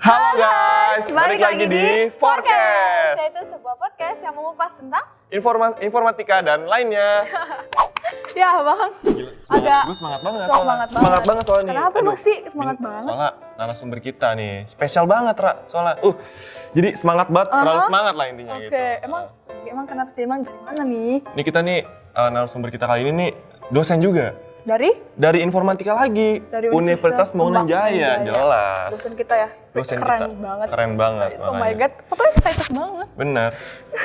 Halo guys, balik lagi di Forecast. Yaitu sebuah podcast yang mengupas tentang Informatika dan lainnya. ya bang. Gila, gue semangat banget. Semangat banget soalnya nih. Kenapa lu sih semangat banget? Soalnya narasumber kita nih spesial banget Ra. Soalnya, jadi semangat banget, terlalu semangat lah intinya gitu. Oke, emang kenapa sih? Emang dari mana nih? Nih kita nih narasumber kita kali ini nih dosen juga. Dari informatika lagi, Dari Universitas Bangunan Jaya, Jaya. jelas. Dosen kita ya? Dosen keren kita. banget. Keren banget. Oh my makanya. god, pokoknya excited banget. Bener.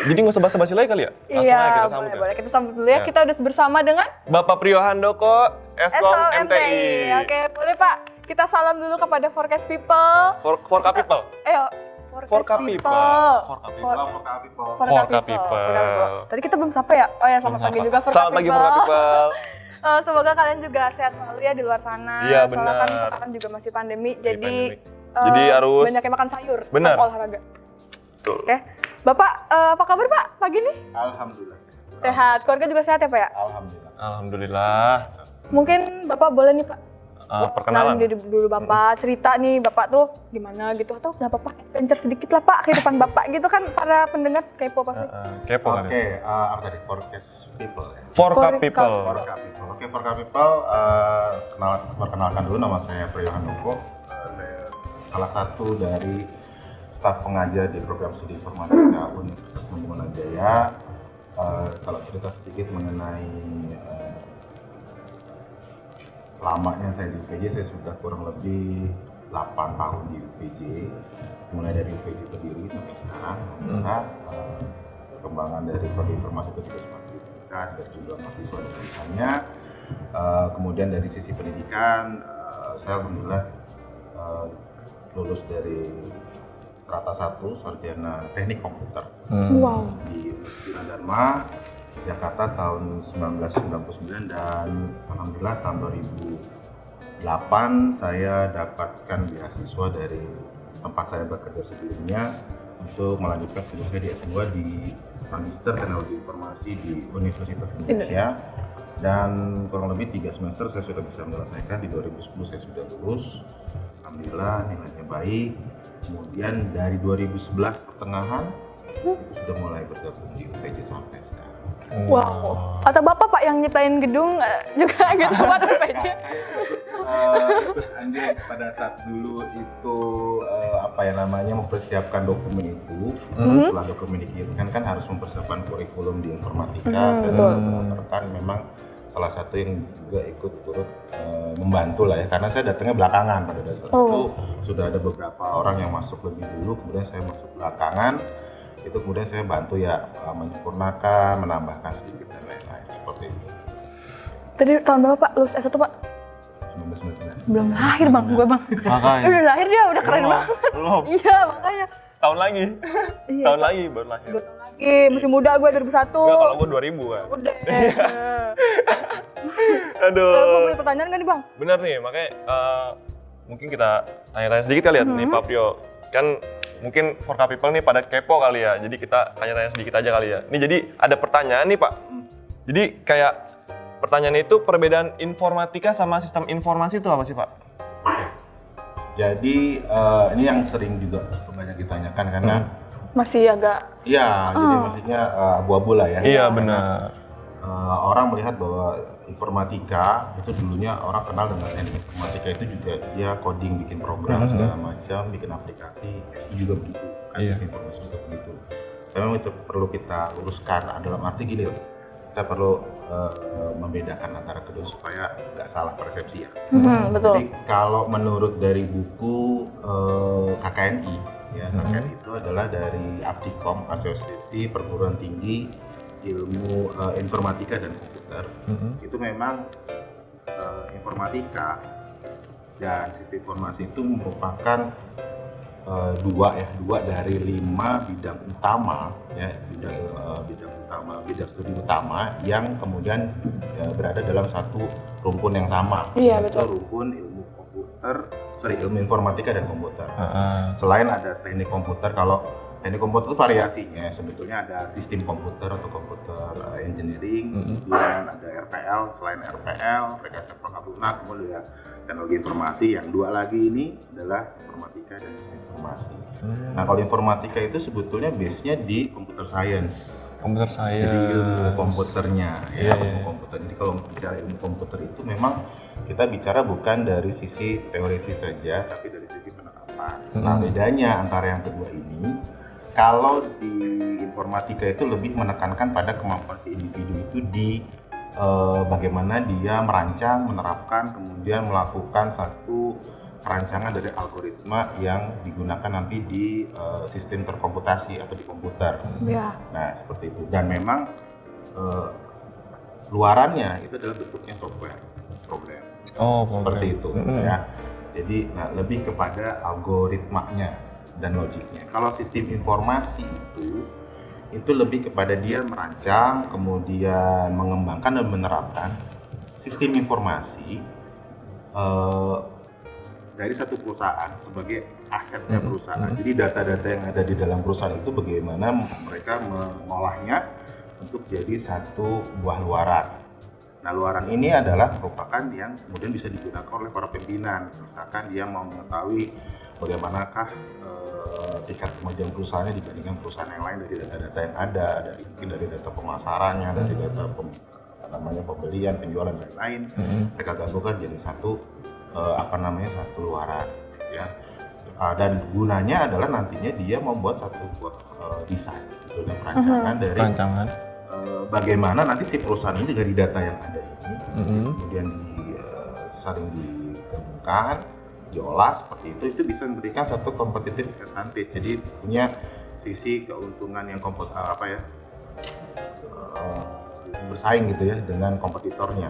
Jadi nggak usah basa-basi lagi kali ya? Langsung Iya, aja kita sambut boleh. Kita sambut dulu ya. Kita udah bersama dengan Bapak Priyo Handoko, Eskom MTI. Oke, boleh Pak. Kita salam dulu kepada Forecast People. Forka People. Ayo, Forka People. Forka People. Tadi kita belum sapa ya? Oh ya, selamat pagi juga Forka Selamat pagi Forka People. Semoga kalian juga sehat selalu ya di luar sana. Iya, Soalnya kan benar. sekarang juga masih pandemi, jadi Jadi harus banyak yang makan sayur, Benar. sama olahraga. Betul. Oke, Bapak apa kabar Pak pagi nih? Alhamdulillah. Sehat, keluarga juga sehat ya Pak ya? Alhamdulillah. Alhamdulillah. Mungkin Bapak boleh nih Pak Perkenalan. diri dulu Bapak, cerita nih Bapak tuh gimana gitu, atau nggak apa-apa adventure sedikit lah Pak kehidupan Bapak gitu kan, para pendengar kepo pasti. Kepo kan Oke, ya? apa tadi? Forecast People ya? Forka Forka. People. Forka People. Oke, Forka People, perkenalkan dulu nama saya Priyo Handoko. Saya salah satu dari staf pengajar di program studi informatika Universitas Bangunan Jaya. Kalau cerita sedikit mengenai lamanya saya di UPJ, saya sudah kurang lebih 8 tahun di UPJ, mulai dari UPJ berdiri sampai sekarang. Perkembangan dari prodi informasi itu juga semakin meningkat dari jumlah mahasiswa dan jurusannya. Kemudian dari sisi pendidikan, saya alhamdulillah lulus dari strata 1 sarjana teknik komputer Wow. di Universitas Dharma Jakarta tahun 1999, dan alhamdulillah tahun 2008 saya dapatkan beasiswa dari tempat saya bekerja sebelumnya untuk melanjutkan studi saya di S2 di Magister Teknologi Informasi di Universitas Indonesia, dan kurang lebih 3 semester saya sudah bisa menyelesaikan. Di 2010 saya sudah lulus, alhamdulillah nilainya baik. Kemudian dari 2011 pertengahan itu sudah mulai bergabung di UPJ sampai sekarang. Wow. Atau Bapak Pak yang nyiptain gedung juga gitu buat UPJ. Terus Anjing pada saat dulu itu mempersiapkan dokumen itu. Setelah dokumen dikirimkan kan harus mempersiapkan kurikulum di informatika. Saya dan rekan-rekan memang salah satu yang juga ikut turut membantu lah ya, karena saya datangnya belakangan. Pada dasar itu sudah ada beberapa orang yang masuk lebih dulu, kemudian saya masuk belakangan. Itu kemudian saya bantu ya menyempurnakan, menambahkan sedikit dan lain-lain seperti itu. Tadi tahun berapa Pak lulus S1 Pak? 1999. Belum lahir Bang, gua Bang. Makanya. Udah lahir dia, udah keren banget. Belum. Iya, makanya. Tahun lagi. Iya. Tahun lagi baru lahir. Gue lagi, masih muda gue 2001. Enggak, kalau gue 2000 kan. Udah. Aduh. Mau punya pertanyaan nggak nih Bang? Bener nih, makanya mungkin kita tanya-tanya sedikit kali ya nih Pak Priyo. Kan mungkin Forka People nih pada kepo kali ya, jadi kita tanya-tanya sedikit aja kali ya. Nih jadi ada pertanyaan nih Pak. Jadi kayak pertanyaannya itu perbedaan informatika sama sistem informasi itu apa sih Pak? Jadi ini yang sering juga banyak ditanyakan karena Masih agak. iya, jadi maksudnya abu-abu lah ya. Iya Karena, benar. orang melihat bahwa informatika itu dulunya orang kenal dengan informatika itu juga dia coding, bikin program segala macam, bikin aplikasi, itu juga begitu. Kan Iya. sistem informasi juga begitu. Memang itu perlu kita luruskan dalam arti gini loh. Kita perlu membedakan antara kedua supaya nggak salah persepsi ya. Betul. Jadi kalau menurut dari buku KKNI, ya KKNI itu adalah dari Aptikom, Asosiasi Perguruan Tinggi Ilmu Informatika dan Komputer. Itu memang informatika dan sistem informasi itu merupakan dua dari 5 bidang utama ya, bidang studi utama yang kemudian berada dalam satu rumpun yang sama. Iya, yaitu betul. rumpun ilmu informatika dan komputer. Selain ada teknik komputer, kalau teknik komputer itu variasinya sebetulnya ada sistem komputer atau komputer engineering, kemudian ada RPL, selain RPL, rekayasa perangkat lunak, kemudian teknologi informasi, yang dua lagi ini adalah informatika dan sistem informasi. Nah, kalau informatika itu sebetulnya base-nya di computer science. Computer science. Jadi ilmu komputernya, Iya, ilmu iya. komputer. Jadi kalau bicara ilmu komputer itu memang kita bicara bukan dari sisi teoritis saja, tapi dari sisi penerapan. Nah, bedanya antara yang kedua ini, kalau di informatika itu lebih menekankan pada kemampuan si individu itu di bagaimana dia merancang, menerapkan, kemudian melakukan satu perancangan dari algoritma yang digunakan nanti di sistem terkomputasi atau di komputer. Ya. Nah, seperti itu. Dan memang luarannya itu adalah bentuknya software program. Oh, Seperti itu Mm-mm. ya. Jadi lebih kepada algoritmanya dan logiknya. Kalau sistem informasi itu lebih kepada dia merancang, kemudian mengembangkan dan menerapkan sistem informasi dari satu perusahaan sebagai asetnya perusahaan. Jadi data-data yang ada di dalam perusahaan itu bagaimana mereka mengolahnya untuk jadi satu buah luaran. Nah, luaran ini adalah merupakan yang kemudian bisa digunakan oleh para pimpinan. Misalkan dia mau mengetahui bagaimanakah tingkat kemajuan perusahaannya dibandingkan perusahaan yang lain dari data-data yang ada, mungkin dari data pemasarannya, dari data pembelian, penjualan dan lain-lain. Mereka gabungkan jadi satu satu luaran, ya. Dan gunanya adalah nantinya dia membuat satu buah desain, gitu, dan perancangan dari bagaimana nanti si perusahaan ini dari data yang ada ini, kemudian saling digabungkan, diolah seperti itu bisa memberikan satu competitive advantage. Jadi punya sisi keuntungan yang bersaing gitu ya dengan kompetitornya.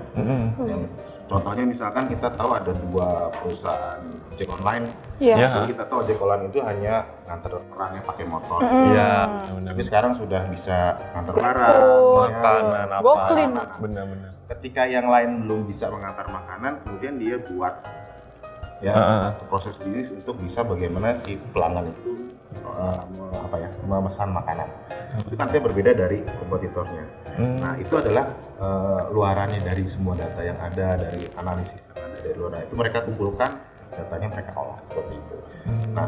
Contohnya misalkan kita tahu ada dua perusahaan ojek online. Iya. Jadi kita tahu ojek online itu hanya nganter orangnya pakai motor. Iya. Tapi sekarang sudah bisa nganter barang, Makanan apa? Go-clean. Benar-benar. Ketika yang lain belum bisa mengantar makanan, kemudian dia buat satu proses bisnis untuk bisa bagaimana si pelanggan itu memesan makanan. Itu kan berbeda dari kompetitornya. Nah, itu adalah luarannya dari semua data yang ada, dari analisis yang ada dari luar. Nah, itu mereka kumpulkan, datanya mereka olah seperti itu. Nah,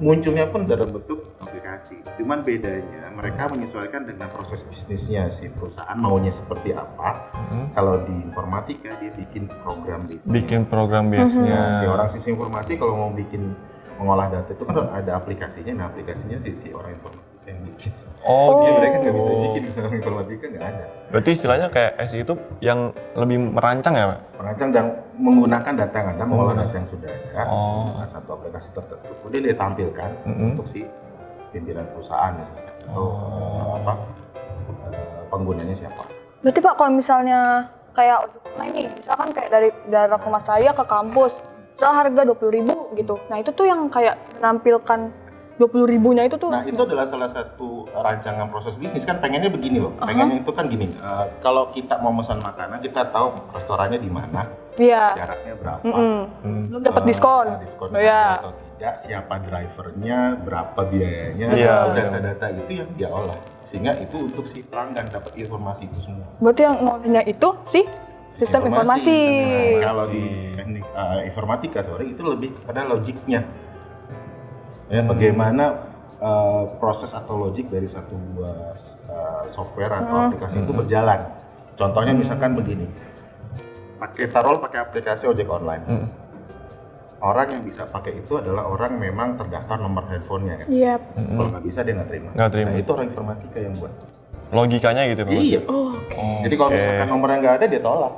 munculnya pun dalam bentuk aplikasi. Cuman bedanya mereka menyesuaikan dengan proses bisnisnya si perusahaan maunya seperti apa. Kalau di informatika dia bikin program bisnis. Bikin program base-nya. Si orang sisi informasi kalau mau mengolah data itu kan ada aplikasinya. Nah, aplikasinya si orang informatika yang bikin. Oh, Jadi mereka nggak bisa bikin, orang informatika nggak ada. Berarti istilahnya kayak SI itu yang lebih merancang ya, Pak? Merancang dan menggunakan data yang ada, mengolah data yang sudah ada, Oh. satu aplikasi tertentu. Kemudian dia tampilkan untuk si pimpinan perusahaan atau penggunanya siapa. Berarti Pak, kalau misalnya kayak ojek online nih, misalkan kayak dari daerah rumah saya ke kampus, misal harga 20.000 gitu. Nah, itu tuh yang kayak menampilkan 20.000-nya itu tuh. Nah, itu adalah salah satu rancangan proses bisnis. Kan pengennya begini loh. Pengennya itu kan gini, kalau kita mau pesan makanan, kita tahu restorannya di mana, Iya. jaraknya berapa, Belum dapat diskon. diskon Iya. atau tidak, siapa drivernya, berapa biayanya, Iya. data-data itu yang dia olah. Sehingga itu untuk si pelanggan dapat informasi itu semua. Berarti yang ngolahnya itu sih sistem informasi. Nah, kalau di teknik informatika itu lebih kepada logiknya. Ya, bagaimana proses atau logik dari satu buah software atau aplikasi itu berjalan. Contohnya misalkan begini, pakai aplikasi ojek online. Orang yang bisa pakai itu adalah orang memang terdaftar nomor handphonenya kan. Iya. Kalau nggak bisa dia nggak terima. Nggak terima. Nah, itu orang informatika yang buat. Logikanya gitu, Pak? Iya. Oh, Jadi kalau misalkan nomornya nggak ada dia tolak.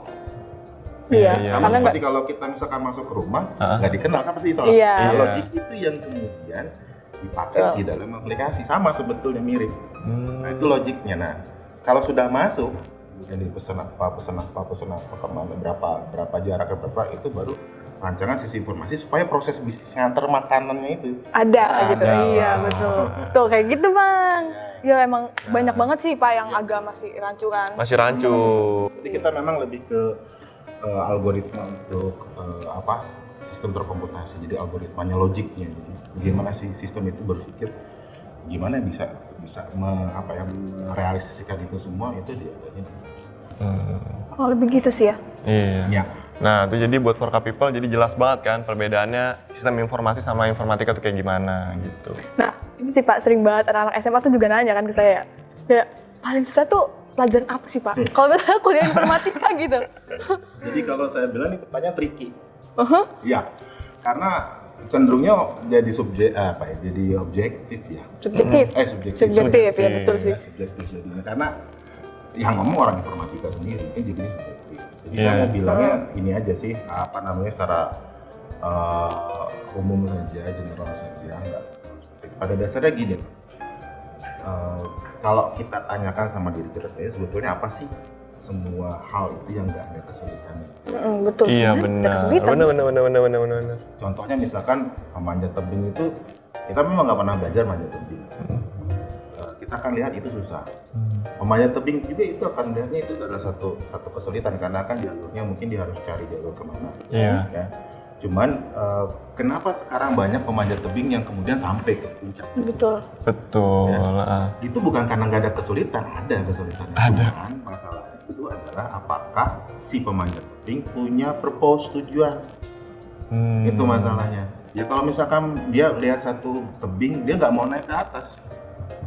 iya. Iya. Sama Karena seperti kalau kita misalkan masuk ke rumah nggak dikenal kan pasti ditolak. Iya. Nah, Iya. logik itu yang kemudian dipakai di dalam aplikasi, sama sebetulnya mirip. Nah, itu logiknya. Nah, kalau sudah masuk jadi pesan apa kemana, berapa jaraknya berapa, itu baru rancangan sisi informasi supaya proses bisnis nganter makanannya itu ada gitu. Ada. Iya, betul. Tuh kayak gitu, Bang. Ya emang banyak banget sih Pak yang agak masih rancu kan. Masih rancu. Jadi kita memang lebih ke algoritma untuk sistem terkomputasi. Jadi algoritmanya, logiknya. Jadi bagaimana sih sistem itu berpikir, gimana bisa merealisasikan itu semua, itu dia. Oh, lebih gitu sih ya. Iya. Ya. Nah, itu jadi buat for people jadi jelas banget kan perbedaannya sistem informasi sama informatika tuh kayak gimana gitu. Nah, ini sih Pak, sering banget anak-anak SMA tuh juga nanya kan ke saya. Ya, paling susah tuh pelajaran apa sih Pak? Kalau misalnya kuliah informatika gitu. Jadi kalau saya bilang ini pertanyaan tricky. Ya, karena cenderungnya jadi jadi objektif ya. Subjektif. Subjektif ya, betul sih. Subjektif jadinya karena yang ngomong orang informatika sendiri kan jadinya subjektif. Jadi saya mau bilangnya ini aja sih secara umum saja, general saja, enggak. Pada dasarnya gini, kalau kita tanyakan sama diri kita sendiri sebetulnya apa sih semua hal itu yang nggak ada kesulitannya. Betul sih. Iya benar. Benar. Contohnya misalkan memanjat tebing itu kita memang nggak pernah belajar manjat tebing. Kita akan lihat itu susah. Memanjat tebing juga itu akan lihatnya itu adalah satu kesulitan karena kan jalurnya mungkin dia harus cari jalur kemana. Iya. Ya. Cuman kenapa sekarang banyak pemanjat tebing yang kemudian sampai ke puncak? Betul. Ya. Itu bukan karena nggak ada kesulitan, ada kesulitannya. Cuman masalahnya itu adalah apakah si pemanjat tebing punya purpose, tujuan. Itu masalahnya. Ya kalau misalkan dia lihat satu tebing, dia nggak mau naik ke atas.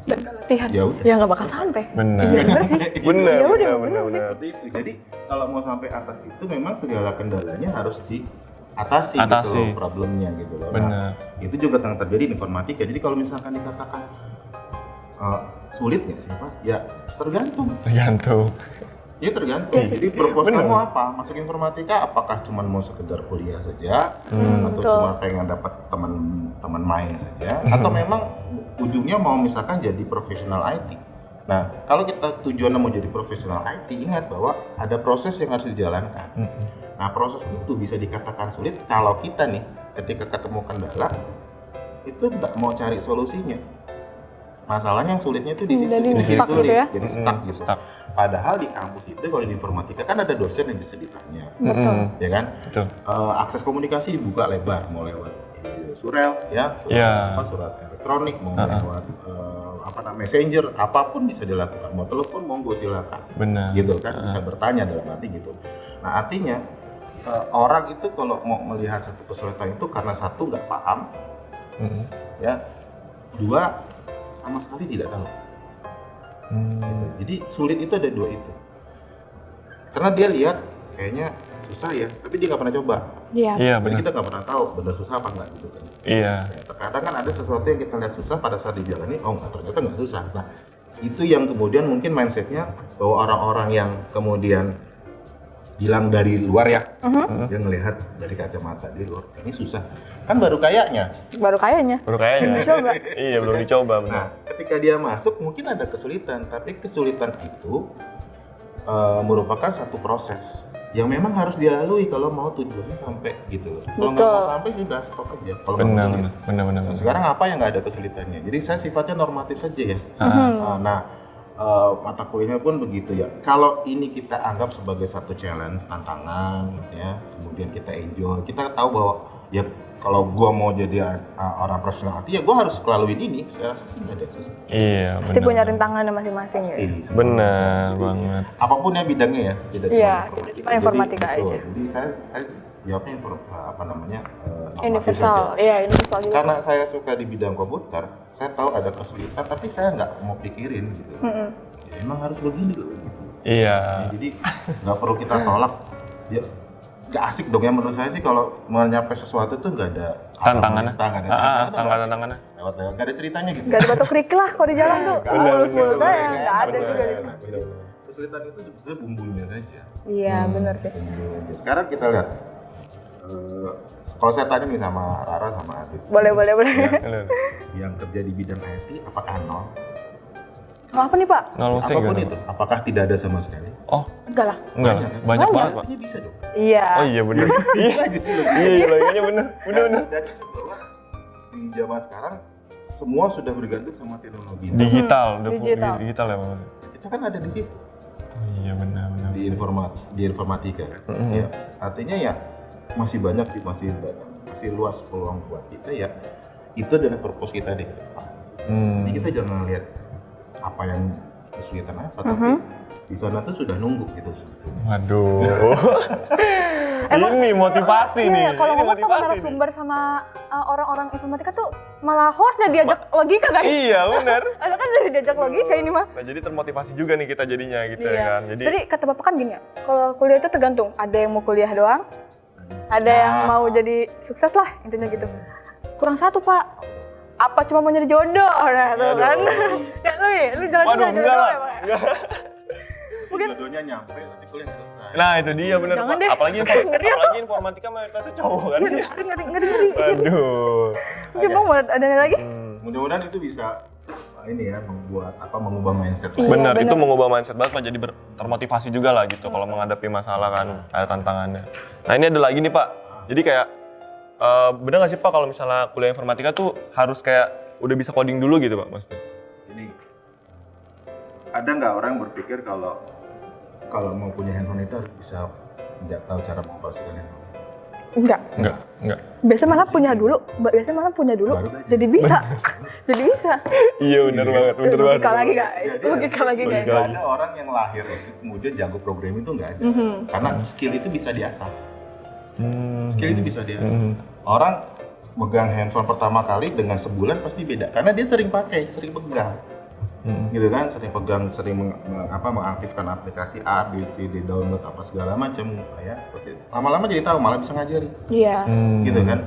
Dan latihan, ya nggak bakal sampai. Benar. Iya benar sih. Benar. Seperti itu. Jadi kalau mau sampai atas itu memang segala kendalanya harus diatasi gitu loh, problemnya gitu loh. Benar. Nah, itu juga yang terjadi di informatika. Jadi kalau misalkan dikatakan sulit nggak sih Pak? Ya tergantung. Ya tergantung. Jadi purpose kamu apa? Masuk informatika apakah cuma mau sekedar kuliah saja atau cuma pengen dapat teman main saja atau memang ujungnya mau misalkan jadi profesional IT. Nah, kalau kita tujuannya mau jadi profesional IT, ingat bahwa ada proses yang harus dijalankan. Nah, proses itu bisa dikatakan sulit kalau kita nih ketika ketemu kendala itu nggak mau cari solusinya. Masalahnya yang sulitnya itu di situ, jadi stuck gitu ya? Jadi stuck gitu. Padahal di kampus itu kalau di informatika kan ada dosen yang bisa ditanya, ya kan? Betul. Akses komunikasi dibuka lebar, mau lewat surel, ya, surat elektronik, mau lewat messenger, apapun bisa dilakukan. Mau telepon, monggo silakan. Benar. Gitu kan, bisa bertanya dalam arti gitu. Nah artinya orang itu kalau mau melihat satu kesulitan itu karena satu nggak paham, ya, dua sama sekali tidak tahu. Gitu. Jadi sulit itu ada dua itu. Karena dia lihat kayaknya susah ya, tapi dia nggak pernah coba. Iya Jadi benar. kita nggak pernah tahu benar susah apa nggak gitu kan. Iya. Ya, terkadang kan ada sesuatu yang kita lihat susah pada saat dijalani, ternyata nggak susah. Nah itu yang kemudian mungkin mindsetnya bahwa orang-orang yang kemudian bilang dari luar ya, dia ngelihat dari kacamata di luar, ini susah. Kan baru kayaknya. Coba. Iya belum dicoba. Benar. Nah, ketika dia masuk mungkin ada kesulitan, tapi kesulitan itu merupakan satu proses yang memang harus dilalui kalau mau tujuannya sampai gitu. Kalau nggak mau sampai sudah stop aja. Kalau Benar. Nah, sekarang apa yang nggak ada kesulitannya? Jadi saya sifatnya normatif saja ya. Mata kuliahnya pun begitu ya. Kalau ini kita anggap sebagai satu challenge, tantangan, ya, kemudian kita enjoy, kita tahu bahwa ya kalau gua mau jadi orang profesional IT ya gua harus laluin ini. Saya rasa sih nggak ada susah. Iya. Pasti punya rintangannya masing-masing ya. Benar banget. Apapun ya bidangnya ya. Iya, cuma informatika aja. Jadi saya jawabnya Universal, iya universal juga. Karena saya suka di bidang komputer, saya tahu ada kesulitan, tapi saya nggak mau pikirin gitu. Ya, emang harus begini loh. Gitu. Iya. Ya, jadi nggak perlu kita tolak. Ya, nggak asik dong ya menurut saya sih kalau menyampai sesuatu tuh nggak ada Tantangannya. Tantangannya. Lewat nggak ada ceritanya gitu. Nggak ada batu kerikil lah kalau di jalan tuh mulus-mulus aja, nggak ada juga. Kesulitan itu sebetulnya bumbunya saja. Iya benar sih. Sekarang kita lihat. Kalau saya tanya nih sama Rara sama Adit. Boleh. Ya, yang kerja di bidang IT apakah nol? Apa nih Pak? Nol musik Apapun gitu. itu, apakah tidak ada sama sekali? Oh, Enggak lah. banyak banget Pak. Ini bisa dong. Iya. Oh iya benar. Iya logikanya benar. Dan bahwa di zaman sekarang semua sudah bergantung sama teknologi. Digital ya Pak. Kita kan ada di situ. Oh iya benar. Di informatika kan. Ya, artinya ya masih luas peluang buat kita ya. Itu adalah purpose kita deh. Jadi kita jangan lihat apa yang kesulitan apa, tapi di sana tuh sudah nunggu gitu sebetulnya. Waduh. Ini motivasi nih. Iya, kalau Ini ngomong sama motivasi nih. narasumber sama orang-orang informatika tuh malah hostnya diajak logika kan? Iya, benar. Kan jadi diajak logika ini mah. Nah, jadi termotivasi juga nih kita jadinya gitu ya kan. Jadi kata bapak kan gini ya, kalau kuliah itu tergantung. Ada yang mau kuliah doang, ada yang mau jadi sukses lah intinya gitu. Kurang satu pak, apa cuma mau nyari jodoh? Nah tuh kan. Ya lu jalan waduh, jodoh enggak lah. ya, Pak, ya? Enggak. Mungkin jodohnya nyampe tapi kuliah selesai. Nah, itu dia bener Jangan Pak. deh. Apalagi informatika mayoritasnya cowok kan. ngeri. Aduh. Oke bang, mau ada lagi? Mudah-mudahan itu bisa ini ya mengubah mindset. Iya, Benar, benar. itu mengubah mindset banget Pak, jadi termotivasi juga lah gitu kalau menghadapi masalah kan, ada tantangannya. Nah ini ada lagi nih Pak, jadi kayak bener nggak sih Pak kalau misalnya kuliah informatika tuh harus kayak udah bisa coding dulu gitu Pak maksudnya? Jadi ada nggak orang berpikir kalau mau punya handphone itu harus bisa tahu cara mengoperasikan handphone? Enggak. Biasanya malah punya dulu, Baru aja. jadi bisa. Jadi bisa. Iya bener banget, Logika lagi nggak? Jadi, Logika lagi nggak? logika. Nggak ada orang yang lahir itu kemudian jago programming itu nggak ada. Karena skill itu bisa diasah. Skill itu bisa diasah. Orang megang handphone pertama kali dengan sebulan pasti beda karena dia sering pakai, sering pegang. Gitu kan, sering pegang, sering mengaktifkan aplikasi A, B, C, D, download apa segala macam ya. Lama-lama jadi tahu, malah bisa ngajari. Iya. Gitu kan.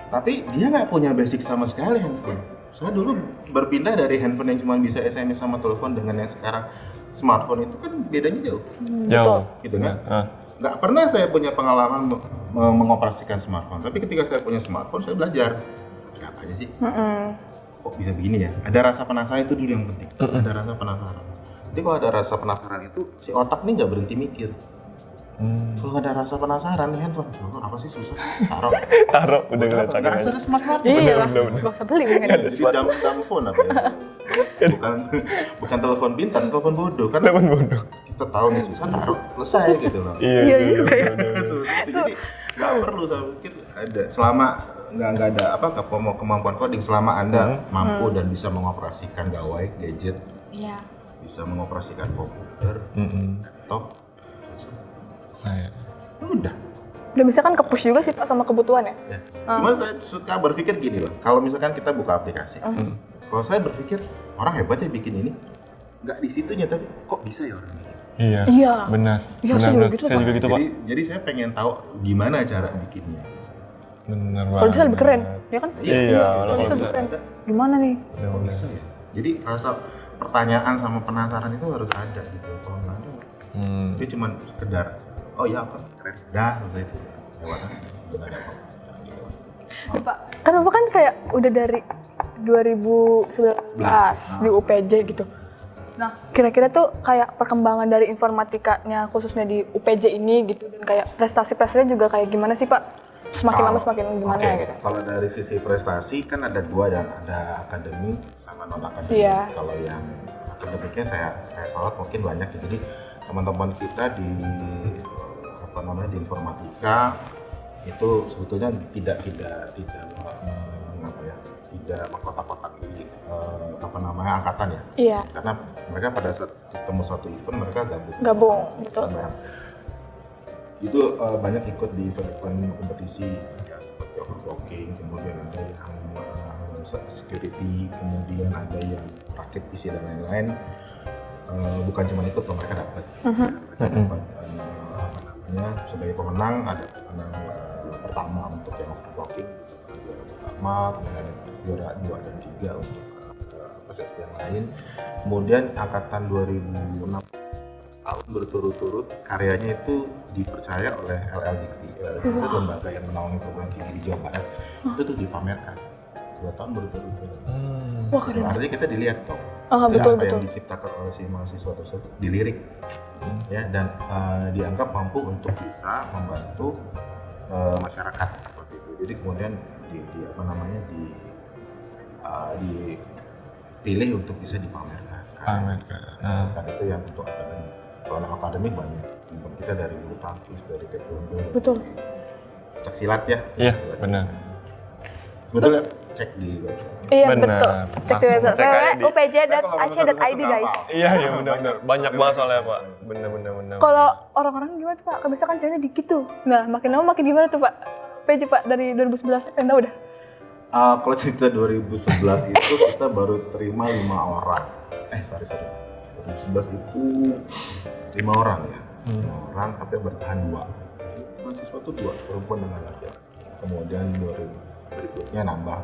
Tapi dia nggak punya basic sama sekali handphone. Saya dulu berpindah dari handphone yang cuma bisa SMS sama telepon dengan yang sekarang smartphone itu kan bedanya jauh. Jauh. Gitu kan. Nggak pernah saya punya pengalaman mengoperasikan smartphone. Tapi ketika saya punya smartphone, saya belajar. Apa aja sih? Kok bisa begini ya? Ada rasa penasaran itu dulu yang penting. Ada rasa penasaran. Jadi kalau ada rasa penasaran itu, si otak ini nggak berhenti mikir. Kalau ada rasa penasaran nih handphone, apa sih susah? Taruh. Udah ngeliat Nggak ada smartphone. Iya. bener. Gak usah beli mungkin. Jadi dumb phone apa ya? bukan telepon pintar, telepon bodoh kan. Telepon bodoh. Kita tahu nih susah, taruh, selesai gitu loh. Iya juga ya. Jadi nggak perlu saya pikir ada selama nggak ada kemampuan coding selama Anda mampu dan bisa mengoperasikan gawai, gadget, Iya. bisa mengoperasikan komputer, laptop, Saya. udah. Dan bisa kan ke-push juga sih Pak sama kebutuhan ya? Ya. Cuman saya suka berpikir gini loh, kalau misalkan kita buka aplikasi, kalau saya berpikir orang hebat ya bikin ini, nggak di situnya tapi kok bisa ya orang ini? Iya. Benar. Iya, Benar. saya juga Benar. gitu, Saya Pak. juga gitu Pak. Jadi saya pengen tahu gimana cara bikinnya. Benar banget. Kalau bisa lebih keren, ya kan? Iya, Kalau kalau bisa bisa. lebih keren. Gimana nih? Kok bisa ya? Jadi rasa pertanyaan sama penasaran itu harus ada gitu. Kalau nggak ada, dia cuma sekedar oh ya apa keren, dah selesai itu. Lewat aja, nggak ada apa-apa. Pak, kan Bapak kan kayak udah dari 2019 di UPJ gitu. Nah, kira-kira tuh kayak perkembangan dari informatikanya khususnya di UPJ ini gitu dan kayak prestasi-prestasinya juga kayak gimana sih Pak? Semakin lama semakin gimana gitu? Kalau dari sisi prestasi kan ada dua dan ada akademik sama non akademik. Iya. Kalau yang akademiknya saya sorot mungkin banyak ya. Jadi teman-teman kita di di informatika itu sebetulnya tidak mengkotak-kotakin angkatan ya. Iya. Karena mereka pada saat ketemu suatu event mereka Gabung, betul. Itu banyak ikut di event kompetisi ya, seperti overclocking, kemudian ada yang security, kemudian ada yang rakit PC dan lain-lain. Bukan cuma itu, mereka dapat. Sebagai pemenang ada pemenang pertama untuk yang overclocking, juara pertama, kemudian ada juara 2 dan 3 untuk peserta yang lain. Kemudian angkatan 2006 tahun berturut-turut karyanya itu dipercaya oleh LLDikti, itu lembaga yang menaungi program tinggi di Jawa Barat, itu tuh dipamerkan 2 tahun berturut-turut. Wah, keren. Artinya kita dilihat dong, Betul. apa yang diciptakan oleh si mahasiswa tersebut dilirik, ya, dan dianggap mampu untuk bisa membantu masyarakat seperti itu. Jadi kemudian dipilih untuk bisa dipamerkan. Kan itu yang untuk akademik. Kalau akademik banyak, kita dari bulu tangkis, dari taekwondo, Betul. pencak silat ya. Iya, benar. Betul ya? Cek di website. Iya Benar. betul. Cek di Langsung website cek aja di- www.upj.asia.id guys. Iya benar. Banyak banget soalnya Pak. Benar. Kalau orang-orang gimana tuh Pak? Kalau misalkan ceweknya dikit tuh. Nah makin lama makin gimana tuh Pak? UPJ Pak dari 2011 pengen tahu dah. Kalau cerita 2011 itu kita baru terima 5 orang. Sorry. 2011 itu 5 orang ya. 5 orang tapi bertahan 2. Mahasiswa tuh 2, perempuan dengan laki-laki. Kemudian 2000 berikutnya nambah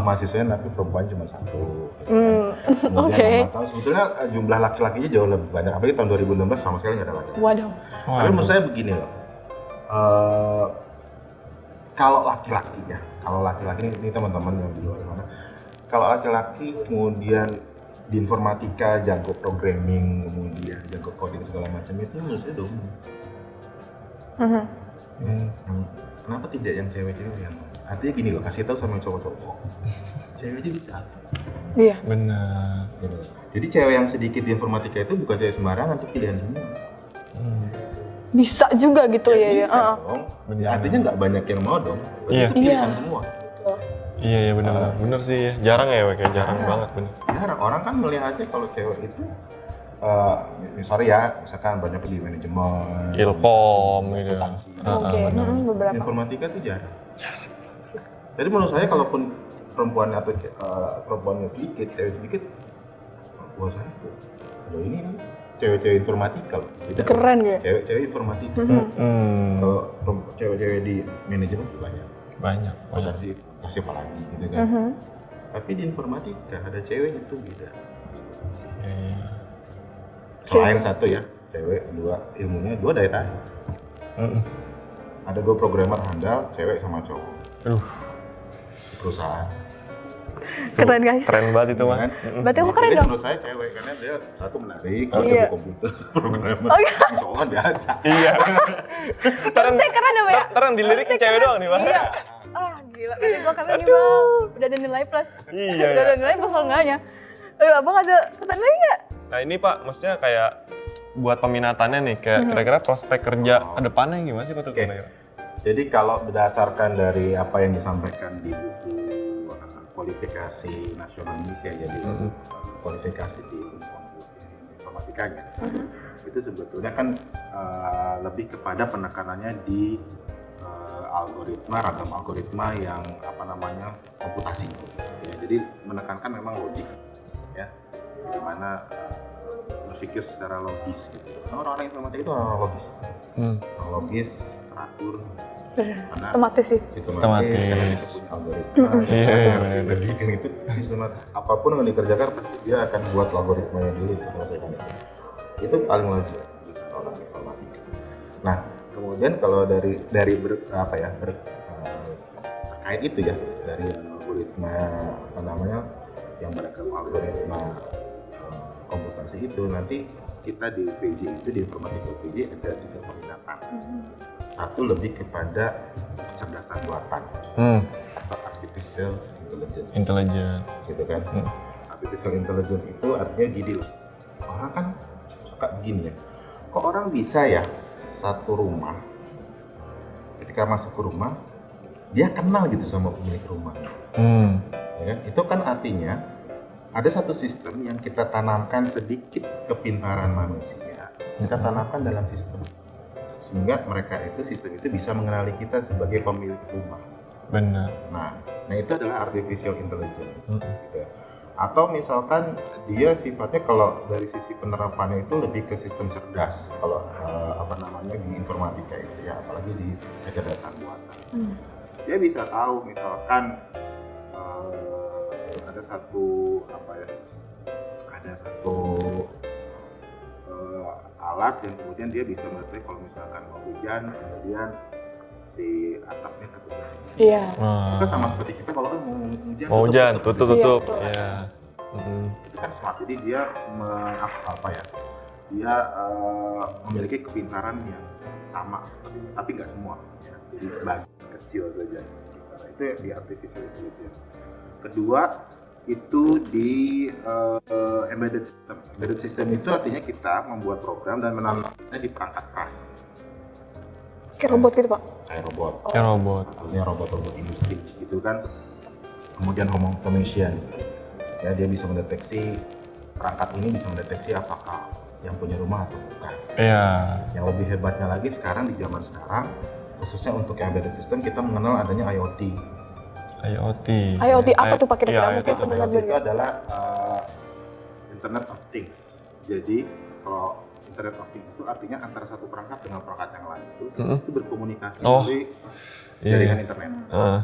mahasiswanya tapi perempuan cuma 1. Kemudian Oke. 5 tahun sebetulnya jumlah laki-lakinya jauh lebih banyak. Apalagi tahun 2016 sama sekali nggak ada laki-laki. Waduh. Tapi menurut saya begini loh. Kalau laki-laki ini teman-teman yang di luar sana, kalau laki-laki kemudian di informatika jago programming, kemudian jago coding segala macam itu menurut saya dominan. Kenapa tidak yang cewek-cewek yang artinya gini loh, kasih tahu sama cowok-cowok cewek aja bisa. Iya. Benar. Gitu. Jadi cewek yang sedikit di informatika itu bukan cewek sembarangan, itu pilihan semua. Bisa juga gitu ya. Bisa dong. Ya, artinya nggak banyak yang mau dong. Iya. Itu pilihan semua. Iya benar sih ya. Jarang ya kayak jarang banget benar. Jarang orang kan melihatnya kalau cewek itu sorry ya, misalkan banyak di manajemen, Ilkom gitu. akuntansi. Oke. Beberapa. Informatika itu jarang. Jadi menurut saya kalaupun perempuan atau perempuannya sedikit, cewek sedikit, buat saya kalau ini cewek-cewek informatika loh. Beda. Keren ya. Cewek-cewek informatika. Kalau cewek-cewek di manajemen tuh banyak. Akuntansi pasti apalagi gitu kan. Tapi di informatika ada ceweknya tuh beda. Selain satu ya, cewek, 2 ilmunya, 2 daya tahan. Ada 2 programmer handal, cewek sama cowok. Perusahaan. Keren guys. Keren banget itu mah. Kan? Berarti aku keren Jadi dong. menurut saya cewek karena dia satu menarik, kalau Iya. jago komputer, programmer, cowok kan biasa. Iya. Saya keren ya Pak ya? Ntar yang dilirikin cewek doang nih Pak. Iya. Gila, berarti gua keren nih Bang. Udah ada nilai plus. Iya. Udah ada nilai plus kalau enggaknya. Abang ada pertanyaan lagi nggak? Nah ini Pak, maksudnya kayak buat peminatannya nih, kayak kira-kira prospek kerja ke depannya gimana sih Pak tuh kira-kira? Jadi kalau berdasarkan dari apa yang disampaikan di buku kualifikasi nasional Indonesia, jadi kualifikasi di informatikanya, itu sebetulnya kan lebih kepada penekanannya di ragam algoritma yang komputasi. Ya, jadi menekankan memang logik, ya, dimana berpikir secara logis gitu. Orang-orang informatika itu orang logis, orang logis, teratur, benar, Otomatis sih. Sistematis. karena kita punya algoritma. Jadi kan itu sistematis. Apapun yang dikerjakan pasti dia akan buat algoritmanya dulu itu selesaikan itu. Itu paling wajib orang informatika. Nah, kemudian kalau terkait itu ya, dari algoritma yang beragam algoritma komputasi itu, nanti kita di PJ itu, di informatika PJ ada 3 peminatan. Satu lebih kepada kecerdasan buatan atau artificial intelligence. Intelijen. Gitu kan. Artificial intelligence itu artinya gini loh. Orang kan suka begini ya. Kok orang bisa ya satu rumah, ketika masuk ke rumah dia kenal gitu sama pemilik rumahnya. Ya kan? Itu kan artinya ada satu sistem yang kita tanamkan sedikit kepintaran manusia. Kita tanamkan dalam sistem. Sehingga sistem itu bisa mengenali kita sebagai pemilik rumah. Benar. Nah itu adalah artificial intelligence. Gitu. Atau misalkan dia sifatnya kalau dari sisi penerapannya itu lebih ke sistem cerdas. Kalau di informatika itu ya, apalagi di kecerdasan buatan. Dia bisa tahu misalkan ada satu alat yang kemudian dia bisa mengetahui kalau misalkan mau hujan, kemudian si atapnya ketutup. Iya. Itu sama seperti kita kalau mau hujan. Mau hujan, tutup. Iya. Iya. Itu kan smart, jadi dia dia memiliki kepintaran yang sama seperti itu, tapi nggak semua. Ya. Jadi sebagian kecil saja. Nah, itu di artificial intelligence. Kedua itu di embedded system. Embedded system itu artinya kita membuat program dan menanamkannya di perangkat keras. Kayak robot gitu Pak? Kayak robot. Kayak robot. Artinya robot-robot industri gitu kan. Kemudian home automation. Ya, dia bisa mendeteksi, perangkat ini bisa mendeteksi apakah yang punya rumah atau bukan. Iya. Yang lebih hebatnya lagi sekarang, di zaman sekarang, khususnya untuk embedded system, kita mengenal adanya IoT. IoT. IoT apa tuh Pak kira-kira? Iya, Mungkin IoT. pendengar IoT itu dulu. adalah Internet of Things. Jadi kalau Internet of Things itu artinya antara satu perangkat dengan perangkat yang lain itu berkomunikasi Oh, melalui iya. jaringan internet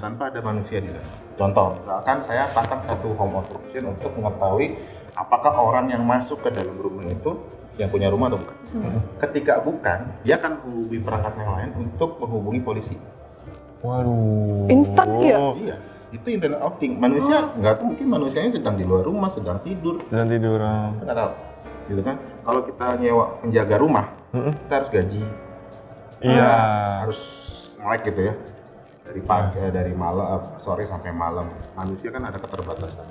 tanpa ada manusia di dalam. Contoh, misalkan saya pasang satu home automation untuk mengetahui apakah orang yang masuk ke dalam rumah itu yang punya rumah atau bukan. Ketika bukan, dia akan menghubungi perangkat yang lain untuk menghubungi polisi. Waduh. Instan ya? Iya, itu Internet of Things. Manusia nggak tahu, mungkin manusianya sedang di luar rumah, sedang tidur, Sedang tiduran. kita nggak tahu. Gitu kan? Kalau kita nyewa penjaga rumah, kita harus gaji, Iya. harus melek gitu ya. Dari pagi, dari malam, sore sampai malam. Manusia kan ada keterbatasan.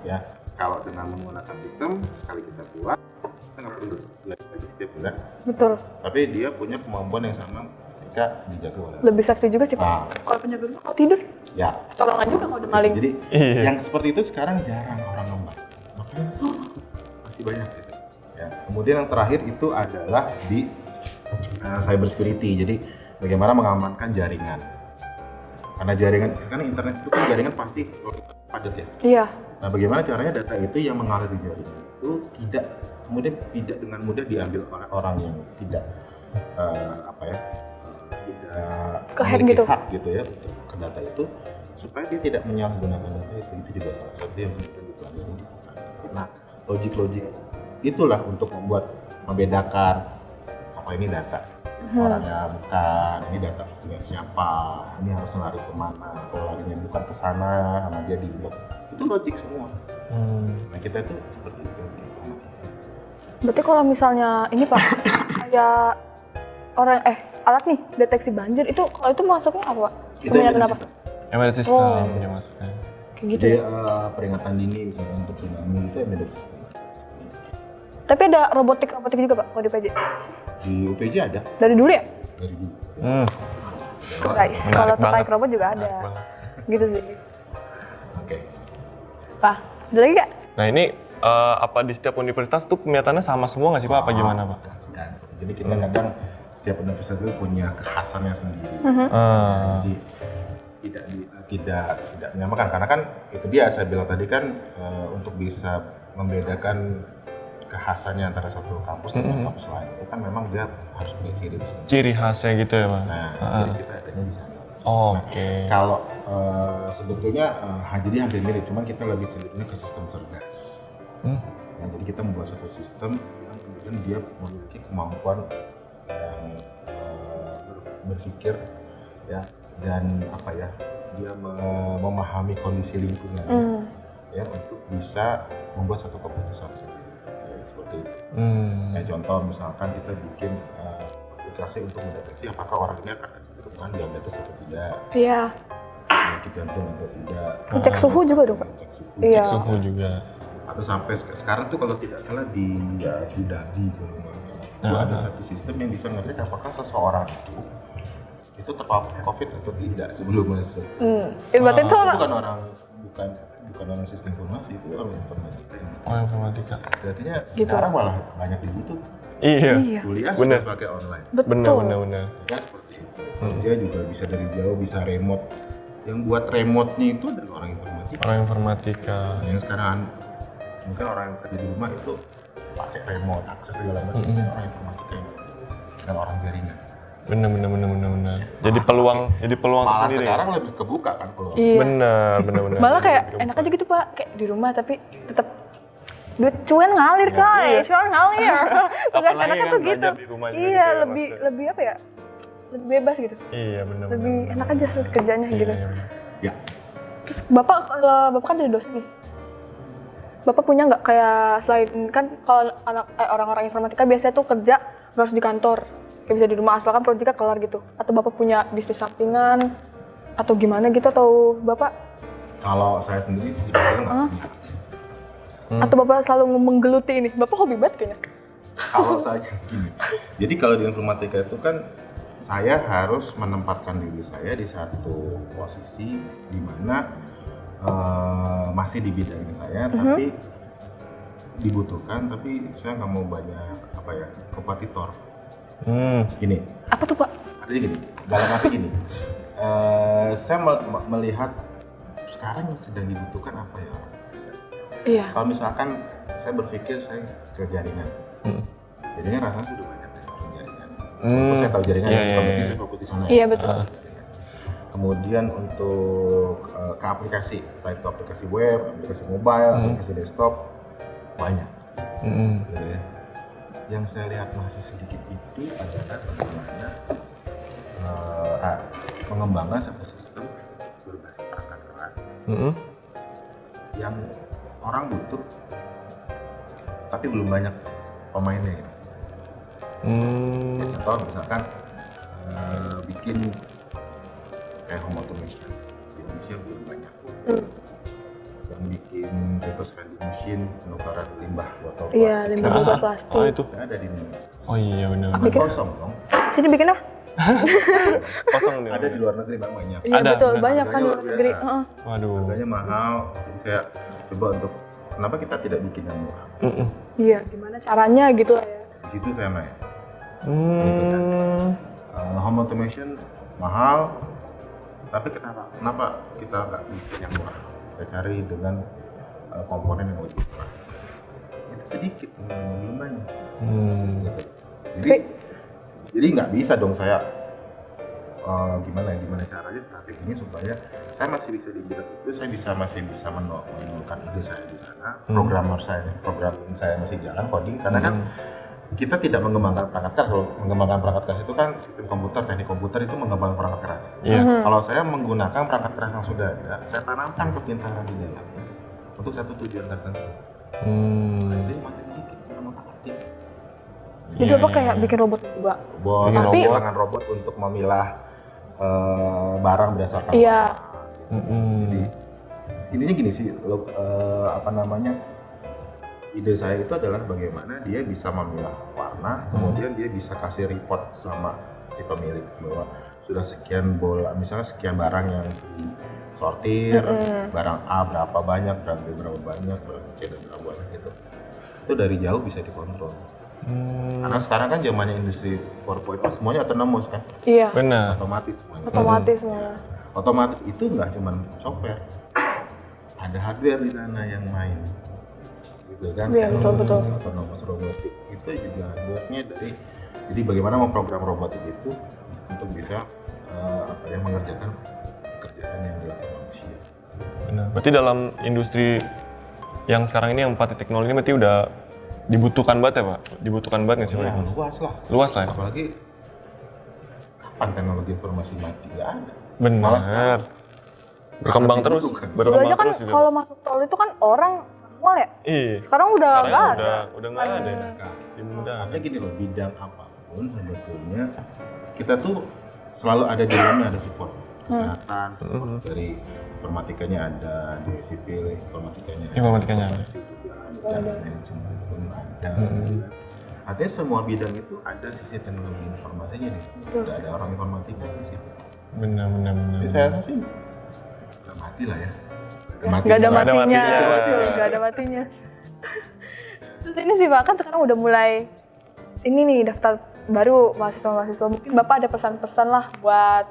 Ya, kalau dengan menggunakan sistem, sekali kita buat, kita nggak perlu gaji setiap bulan. Betul. Tapi dia punya kemampuan yang sama ketika dijaga oleh. Lebih safety juga sih Pak. Nah. Kalau penjaga rumah kalau tidur, Ya, tolongan juga kalau udah maling. jadi Iya. yang seperti itu sekarang jarang orang ngomong. Makanya masih banyak gitu. Ya. Kemudian yang terakhir itu adalah di cyber security. Jadi bagaimana mengamankan jaringan. Karena jaringan, sekarang internet itu kan jaringan pasti padat ya. Iya. Nah, bagaimana caranya data itu yang mengalir di jaringan itu kemudian tidak dengan mudah diambil oleh orang yang tidak tidak Ke-hack memiliki gitu. hak gitu ya untuk ke data itu, supaya dia tidak menyalahgunakan data itu juga salah satu yang kemudian dipelajari di kita. Nah, logik itulah untuk membedakan apa ini data orangnya bukan, ini data punya siapa, ini harus lari kemana, kalau larinya bukan ke sana sama dia di blok, itu logik semua. Nah, kita itu seperti itu. Berarti kalau misalnya ini Pak, kayak alat nih deteksi banjir itu kalau itu masuknya apa Pak? Itu Peminatan embedded apa? system. Embedded system Oh. dia masuknya. Kayak gitu. Jadi Ya? peringatan dini misalnya untuk tsunami itu embedded system. Tapi ada robotik juga Pak kalau di PJ? Di UPJ ada Dari dulu ya? dari dulu. Guys, Menarik kalau banget. tertarik robot juga ada. Menarik banget. Gitu sih. Oke. Pak, ada lagi nggak? Nah ini apa di setiap universitas tuh kelihatannya sama semua nggak sih Pak? Apa gimana Pak? Tergantung. Jadi kita kadang setiap universitas itu punya kekhasannya sendiri. Jadi tidak menyamakan, karena kan itu dia saya bilang tadi kan untuk bisa membedakan kekhasannya antara suatu kampus dengan kampus lain itu kan memang dia harus punya ciri tersendiri. Ciri khasnya gitu ya Pak? Nah, ciri kita adanya di sana. Oke. Kalau sebetulnya jadi hampir mirip, cuman kita lebih cenderungnya ke sistem cerdas. Nah, jadi kita membuat satu sistem yang kemudian dia memiliki kemampuan yang berpikir ya, dan apa ya, dia memahami kondisi lingkungan ya untuk bisa membuat satu keputusan sendiri ya, seperti itu. Kayak contoh misalkan kita bikin aplikasi untuk mendeteksi apakah orang ini akan kecenderungan diabetes atau tidak, Iya. penyakit jantung atau tidak, Cek suhu juga dong Pak? cek suhu. Iya. Cek suhu juga. Atau sampai sekarang tuh kalau tidak salah di Abu Dhabi kalau nggak salah, itu ada satu sistem yang bisa ngecek apakah seseorang itu terpapar COVID atau tidak sebelum masuk. Berarti itu Bukan orang sistem informasi, itu orang informatika. Oh informatika. Artinya Gitu. sekarang malah banyak dibutuh. Iya. Iya. Kuliah Bener. sudah pakai online. betul. Benar. Ya seperti itu. Kerja juga bisa dari jauh, bisa remote. Yang buat remote-nya itu adalah orang informatika. Orang informatika. Yang sekarang mungkin orang yang kerja di rumah itu pakai remote, akses segala macam. Orang informatika yang dan orang jaringan. Bener. Jadi peluang Malah sendiri. sekarang lebih kebuka kan peluang. Iya. Bener. Malah kayak enak aja gitu Pak, kayak di rumah tapi tetap duit cuan ngalir coy, cuan ngalir. Tugas Apalagi enaknya kan tuh gitu. belajar di rumah juga Iya, gitu ya, lebih maksudnya. lebih apa ya? Lebih bebas gitu. Iya bener. Lebih enak aja kerjanya Iya, gitu. iya, bener. Ya. Terus Bapak kan jadi dosen nih. Bapak punya nggak kayak selain kan kalau orang-orang informatika biasanya tuh kerja nggak harus di kantor, kayak bisa di rumah asalkan proyeknya kelar gitu. Atau Bapak punya bisnis sampingan atau gimana gitu, atau Bapak Kalau saya sendiri sih sebetulnya nggak punya. atau Bapak selalu menggeluti ini? Bapak hobi banget kayaknya. Kalau saja gini. Jadi kalau di informatika itu kan saya harus menempatkan diri saya di satu posisi di mana masih di bidang saya, tapi dibutuhkan, tapi saya nggak mau banyak kompetitor. Gini. Apa tuh Pak? Artinya gini, dalam arti gini, saya melihat sekarang yang sedang dibutuhkan apa ya? Iya. Kalau misalkan saya berpikir saya ke jaringan, jaringan rasanya sudah banyak dari jaringan. Walaupun saya tahu jaringan, saya fokus di sana. Iya betul. Kemudian untuk ke aplikasi, baik itu aplikasi web, aplikasi mobile, aplikasi desktop, banyak. Gitu ya. Yang saya lihat masih sedikit itu adalah bagaimana mengembangkan satu sistem berbasis perangkat keras yang orang butuh, tapi belum banyak pemainnya. Gitu. Contoh misalkan bikin kayak home automation di Indonesia belum banyak. Yang bikin reverse vending machine penukaran limbah botol plastik. Iya, limbah botol plastik. Oh itu. Nggak ada di Indonesia. Oh iya benar. Kosong dong. Sini bikin ah. Kosong nih. Ada di luar negeri banyak. Iya Ada, betul, benar. banyak kan Harganya luar luar negeri. biasa. Waduh. Harganya mahal. Jadi saya coba untuk kenapa kita tidak bikin yang murah? Iya, gimana caranya gitu lah ya. Di situ saya main. Home automation mahal, tapi kenapa kita nggak bikin yang murah? Kita cari dengan komponen yang lebih murah. Itu sedikit, belum banyak. Gitu. Jadi nggak bisa dong saya gimana caranya strateginya supaya saya masih bisa di bidang itu, saya masih bisa menemukan ide saya di sana, program saya masih jalan coding, karena kan kita tidak mengembangkan perangkat keras. Kalau mengembangkan perangkat keras itu kan sistem komputer, teknik komputer itu mengembangkan perangkat keras. Kalau saya menggunakan perangkat keras yang sudah ada, saya tanamkan kepintaran di dalamnya untuk satu tujuan tertentu. Jadi masih sedikit nama arti. Jadi apa kayak bikin robot juga? Tapi tangan robot untuk memilah barang berdasarkan. Iya. Jadi intinya gini sih, ide saya itu adalah bagaimana dia bisa memilah warna, kemudian dia bisa kasih report sama si pemilik bahwa sudah sekian bola, misalnya sekian barang yang disortir, barang A berapa banyak, barang B berapa banyak, barang C berapa banyak gitu. Itu dari jauh bisa dikontrol. Karena sekarang kan zamannya industri 4.0 semuanya autonomous kan. Iya. Benar. Otomatis semuanya. Otomatis malah. Otomatis itu nggak cuma software, ada hardware di sana yang main. Gitu kan? Iya, betul. Autonomous robotik itu juga hardware-nya jadi bagaimana memprogram robotik itu untuk bisa mengerjakan pekerjaan yang dilakukan manusia. Benar. Berarti dalam industri yang sekarang ini yang 4.0 ini berarti udah dibutuhkan banget ya Pak? Dibutuhkan banget nggak sih Pak? Ya, luas lah. Luas lah ya? Apalagi kapan teknologi informasi mati? Nggak ada. Benar. Berkembang terus. dibutuhkan. Dulu Berkembang aja kan terus juga. kalau masuk tol itu kan orang manual ya. Iya. Sekarang udah Sekarang nggak ada. udah nggak ada ya. Dimudahkan. Artinya gini loh, bidang apapun sebetulnya kita tuh selalu ada di dalamnya, ada support kesehatan, support dari informatikanya ada, di sipil informatikanya Informatikanya ada. operasi juga ada, manajemen pun ada. Artinya semua bidang itu ada sisi teknologi informasinya nih. Ada orang informatika di situ. Benar. Jadi saya rasa sih nggak mati lah ya. Nggak ada Nggak ada matinya. matinya. Betul, nggak ada matinya. Terus ini sih Pak, kan sekarang udah mulai ini nih daftar baru mahasiswa-mahasiswa. Mungkin Bapak ada pesan-pesan lah buat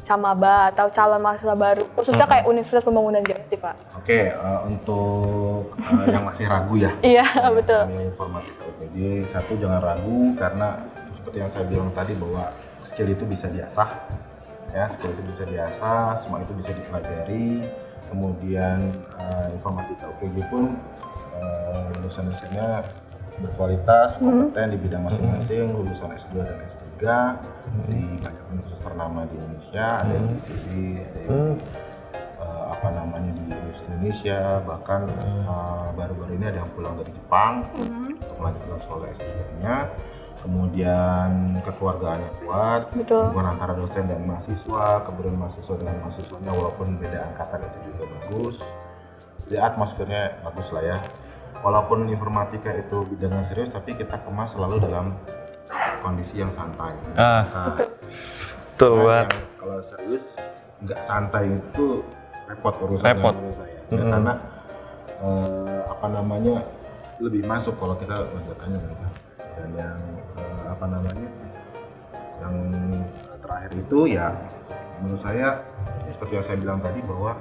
Camaba atau calon mahasiswa baru, khususnya kayak Universitas Pembangunan Jaya sih Pak. Oke, untuk yang masih ragu ya. Iya, betul. Ambil informatika. Jadi satu, jangan ragu karena seperti yang saya bilang tadi bahwa skill itu bisa diasah. Ya, skill itu bisa diasah, semua itu bisa dipelajari. Kemudian informatika UPJ pun lulusan-lulusannya berkualitas, kompeten di bidang masing-masing, lulusan S2 dan S3 di banyak universitas ternama di Indonesia, ada yang di ITB, ada yang di Indonesia, bahkan baru-baru ini ada yang pulang dari Jepang untuk melanjutkan sekolah S3-nya. Kemudian kekeluargaannya kuat, hubungan antara dosen dan mahasiswa, kemudian mahasiswa dengan mahasiswanya walaupun beda angkatan itu juga bagus. Jadi atmosfernya bagus lah ya. Walaupun informatika itu bidangnya serius, tapi kita kemas selalu dalam kondisi yang santai. Betul Nah, banget. yang kalau serius nggak santai itu repot urusannya Repot. menurut saya. Ya, karena apa namanya lebih masuk kalau kita menjalankannya gitu. Dan yang apa namanya yang terakhir itu ya menurut saya seperti yang saya bilang tadi bahwa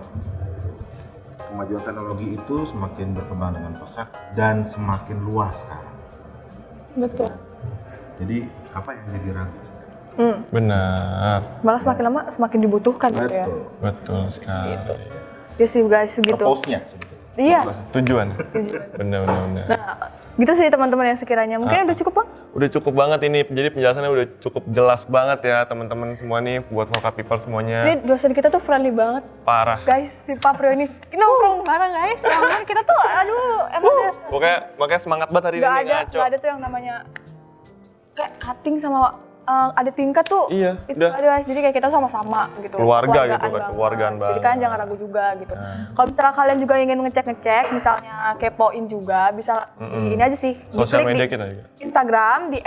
kemajuan teknologi itu semakin berkembang dengan pesat dan semakin luas sekarang. Betul. Jadi apa yang jadi ragu? Benar. Malah semakin lama semakin dibutuhkan gitu ya. Betul. Betul sekali. Ya sih guys, gitu. Purpose-nya sebetulnya. Iya. Tujuan. Benar. Nah, gitu sih teman-teman yang sekiranya. Mungkin udah cukup, Bang? Udah cukup banget ini. Jadi penjelasannya udah cukup jelas banget ya teman-teman semua nih buat Voka People semuanya. Ini dosen kita tuh friendly banget. Parah. Guys, si Pak Prio ini nongkrong bareng guys. Ya ampun, kita tuh aduh emang Makanya semangat banget hari ini nggak nih, ngaco. ada tuh yang namanya kayak cutting sama ada tingkat tuh. Iya, itu udah. ada. Jadi kayak kita sama-sama gitu. Keluarga gitu kan, banget. keluargaan Jadi banget. kan jangan ragu juga gitu. Kalau misalnya kalian juga ingin ngecek, misalnya kepoin juga, bisa di ini aja sih. Sosial diklik media di kita juga. Instagram di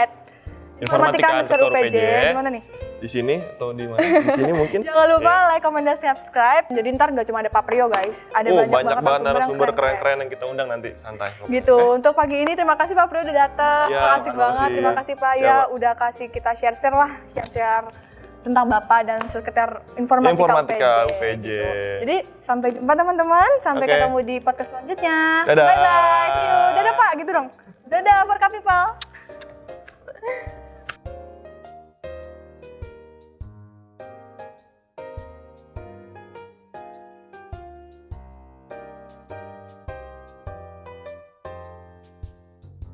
@informatika_upj. Gimana nih? Di sini atau di mana? Di sini mungkin. Jangan lupa like, comment, dan subscribe. Jadi ntar nggak cuma ada Pak Prio guys, ada Banyak banget narasumber yang keren-keren yang kita undang nanti, santai. Gitu. Untuk pagi ini terima kasih Pak Prio udah datang. Ya, Makasih banget. Terima kasih Pak Ya, ya Pak. udah kasih kita share lah, share tentang Bapak dan sekitar informatika UPJ. gitu. Jadi sampai jumpa teman-teman, sampai Oke. ketemu di podcast selanjutnya. Dadah. Bye bye. See you. Dadah Pak, gitu dong. Dadah Voka People.